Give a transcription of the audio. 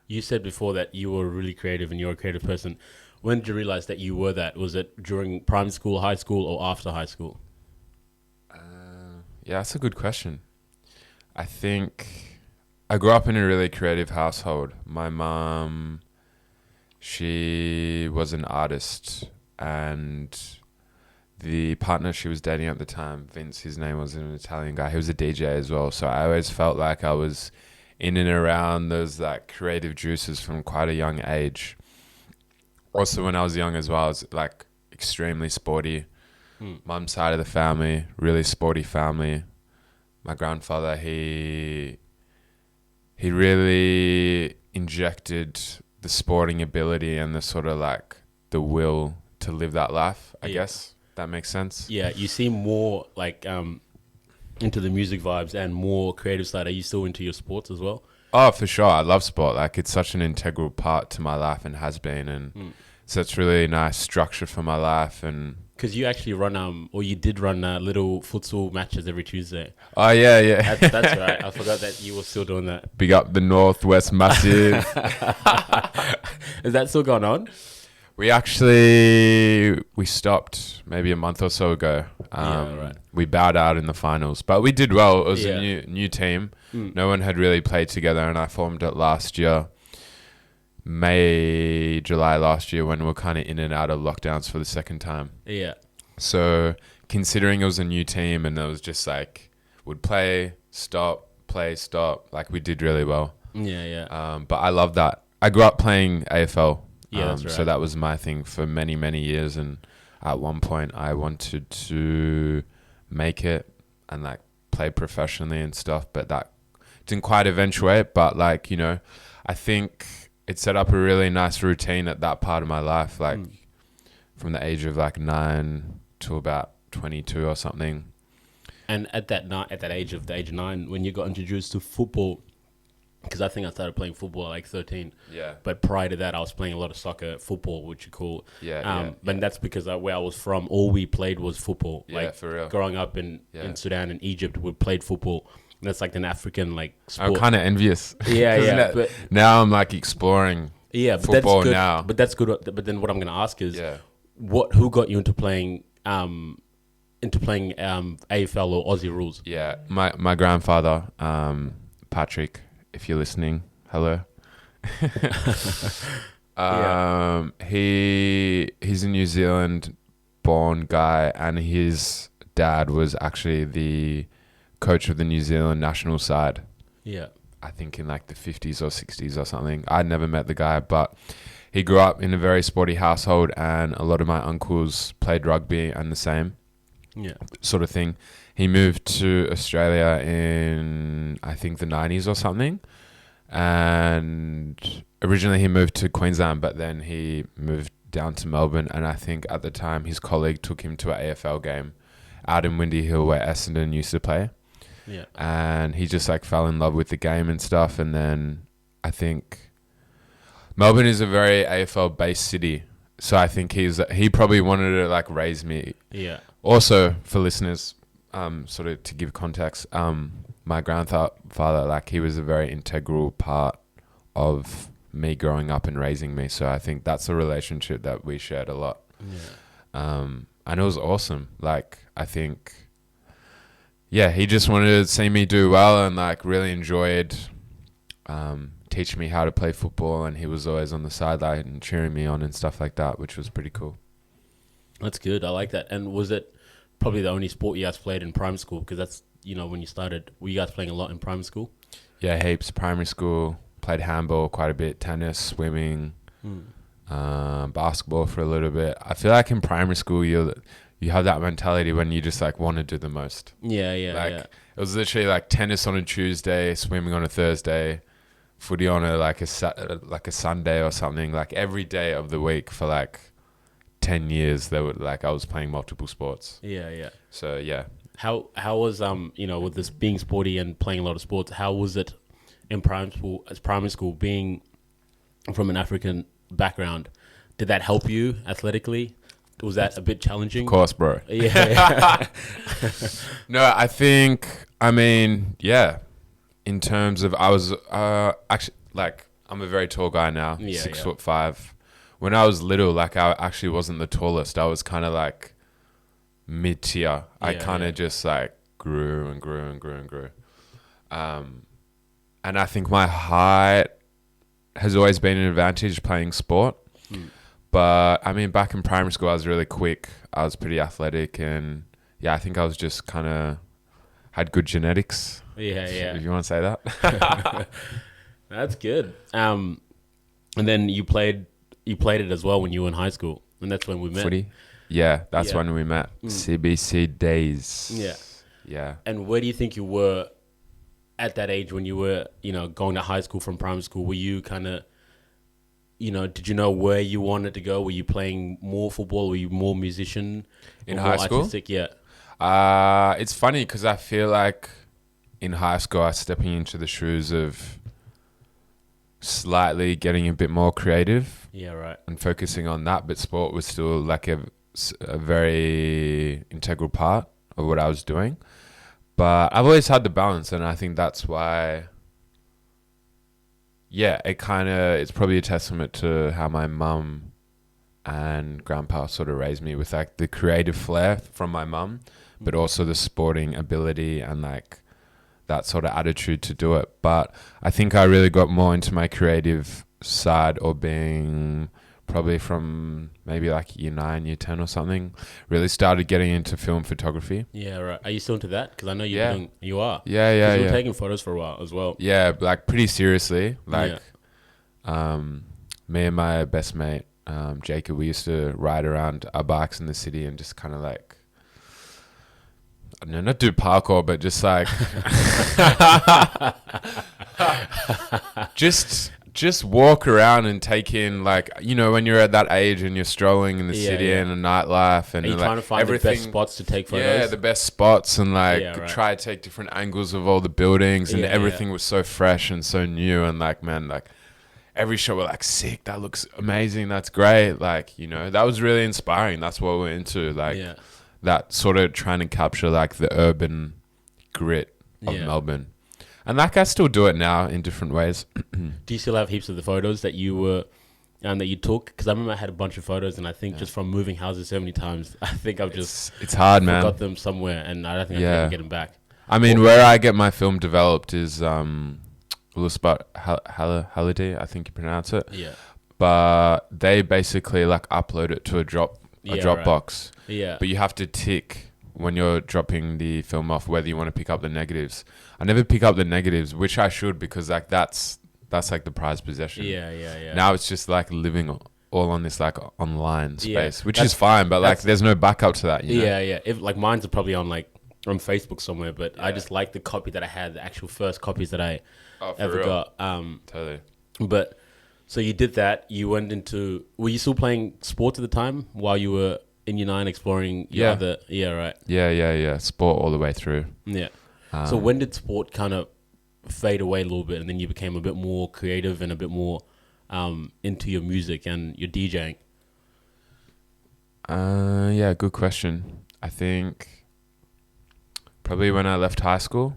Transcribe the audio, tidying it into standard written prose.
You said before that you were really creative and you're a creative person. When did you realize that you were that? Was it during primary school, high school, or after high school? Yeah, that's a good question. I think I grew up in a really creative household. My mom, she was an artist, and the partner she was dating at the time, Vince, his name was an Italian guy. He was a DJ as well. So I always felt like I was in and around those like creative juices from quite a young age. Also, when I was young as well, I was like extremely sporty. Mum's side of the family, really sporty family. My grandfather, he really injected the sporting ability and the sort of like the will to live that life, I guess. That makes sense. Yeah, you seem more like into the music vibes and more creative side. Are you still into your sports as well? Oh, for sure. I love sport. Like it's such an integral part to my life and has been. And so it's really nice structure for my life. And Because you actually run, or you did run little futsal matches every Tuesday. oh, yeah, yeah. That's right. I forgot that you were still doing that. Big up the Northwest Massive. Is that still going on? We stopped maybe a month or so ago. Right. We bowed out in the finals, but we did well. It was Yeah. a new team. No one had really played together, and I formed it last year, May, July last year, when we were kind of in and out of lockdowns for the second time. Yeah. So considering it was a new team and it was just like would play, stop, like we did really well. Yeah, yeah. But I love that. I grew up playing AFL. Yeah, that's right. So that was my thing for many, many years. And at one point I wanted to make it and like play professionally and stuff, but that didn't quite eventuate. But like, you know, I think it set up a really nice routine at that part of my life, like from the age of like 9 to about 22 or something. And at that age of 9, when you got introduced to football, because I think I started playing football at like 13. Yeah. But prior to that, I was playing a lot of soccer, football, which you call. Yeah. But that's because where I was from, all we played was football. Yeah, for real. Growing up in Sudan and Egypt, we played football. And that's like an African like sport. I'm kind of envious. Yeah, yeah. Now, But now I'm like exploring yeah, but football that's good. now. But that's good. But then what I'm going to ask is, Yeah. who got you into playing AFL or Aussie rules? Yeah, my grandfather, Patrick, if you're listening, hello. He's a New Zealand born guy, and his dad was actually the coach of the New Zealand national side. Yeah. I think in like the 50s or 60s or something. I'd never met the guy, but he grew up in a very sporty household, and a lot of my uncles played rugby and the same. Yeah. Sort of thing. He moved to Australia in, I think, the 90s or something. And originally he moved to Queensland, but then he moved down to Melbourne. And I think at the time his colleague took him to an AFL game out in Windy Hill where Essendon used to play. Yeah. And he just like fell in love with the game and stuff. And then I think Melbourne is a very AFL based city. So I think he probably wanted to like raise me. Yeah. Also, for listeners, sort of to give context, my grandfather, like he was a very integral part of me growing up and raising me. So I think that's a relationship that we shared a lot. Yeah. And it was awesome. Like, I think, yeah, he just wanted to see me do well and like really enjoyed teaching me how to play football. And he was always on the sideline and cheering me on and stuff like that, which was pretty cool. That's good. I like that. And was it probably the only sport you guys played in primary school? Because that's, when you started, were you guys playing a lot in primary school? Yeah, heaps. Primary school, played handball quite a bit, tennis, swimming, basketball for a little bit. I feel like in primary school, you have that mentality when you just like want to do the most. Yeah, Like yeah. it was literally like tennis on a Tuesday, swimming on a Thursday, footy on a Sunday or something. Like every day of the week for like 10 years, I was playing multiple sports. Yeah, yeah. So yeah. How was with this being sporty and playing a lot of sports? How was it in primary school being from an African background? Did that help you athletically? Was that a bit challenging? Of course, bro. Yeah. No, I mean, yeah. In terms of, I was actually like I'm a very tall guy now, Yeah, 6'5". When I was little, like I actually wasn't the tallest. I was kind of like mid tier. I Yeah, kind of yeah. just like grew and grew and grew and grew. And I think my height has always been an advantage playing sport. But I mean, back in primary school, I was really quick. I was pretty athletic, and yeah, I think I was just kind of had good genetics. Yeah, If yeah. you want to say that. That's good. And then you played it as well when you were in high school, and that's when we met. Footy. Yeah, that's Yeah. when we met. CBC days. Yeah. Yeah. And where do you think you were at that age when you were, going to high school from primary school? Were you kind of, did you know where you wanted to go? Were you playing more football? Were you more musician? In or high more school? artistic? Yeah. It's funny because I feel like in high school I was stepping into the shoes of slightly getting a bit more creative Yeah, right. and focusing on that, but sport was still like a very integral part of what I was doing. But I've always had the balance, and I think that's why. Yeah, it's probably a testament to how my mum and grandpa sort of raised me with like the creative flair from my mum, but also the sporting ability and like that sort of attitude to do it. But I think I really got more into my creative side, or being probably from maybe like year 9, year 10 or something. Really started getting into film photography. Yeah, right. Are you still into that? Because I know you're Yeah. you are. Yeah, 'Cause yeah, you were yeah. taking photos for a while as well. Yeah, like pretty seriously. Like, Yeah. me and my best mate, Jacob, we used to ride around our bikes in the city and just kind of like, I don't know, not do parkour, but just like, just walk around and take in, like, when you're at that age and you're strolling in the Yeah, city yeah. and the nightlife and Are you like trying to find the best spots to take photos? Yeah, the best spots, and like Yeah, right. try to take different angles of all the buildings, and Yeah, everything was so fresh and so new, and like, man, like every shot we're like, sick, that looks amazing, that's great, like, that was really inspiring. That's what we're into, like Yeah. that sort of trying to capture like the urban grit of Yeah. Melbourne. And like I still do it now in different ways. Do you still have heaps of the photos that you were that you took? Because I remember I had a bunch of photos, and I think just from moving houses so many times, I think I've just It's hard, man. got them somewhere, and I don't think I can Yeah. ever get them back. I mean, where I get my film developed is Ulusbat Halliday, I think you pronounce it. Yeah. But they basically like upload it to a Dropbox. Yeah. But you have to tick when you're dropping the film off whether you want to pick up the negatives. I never pick up the negatives, which I should, because like that's like the prized possession. Yeah. Now it's just like living all on this like online space, Yeah. which is fine, but like there's no backup to that. You know? Yeah. If like mine's are probably on Facebook somewhere, but I just like the copy that I had, the actual first copies that I for ever real. got. Totally. But so you did that. You went into. Were you still playing sports at the time while you were in year 9 exploring your Yeah. other? Yeah, right. Yeah. Sport all the way through. Yeah. So when did sport kind of fade away a little bit, and then you became a bit more creative and a bit more into your music and your DJing? Yeah, good question. I think probably when I left high school.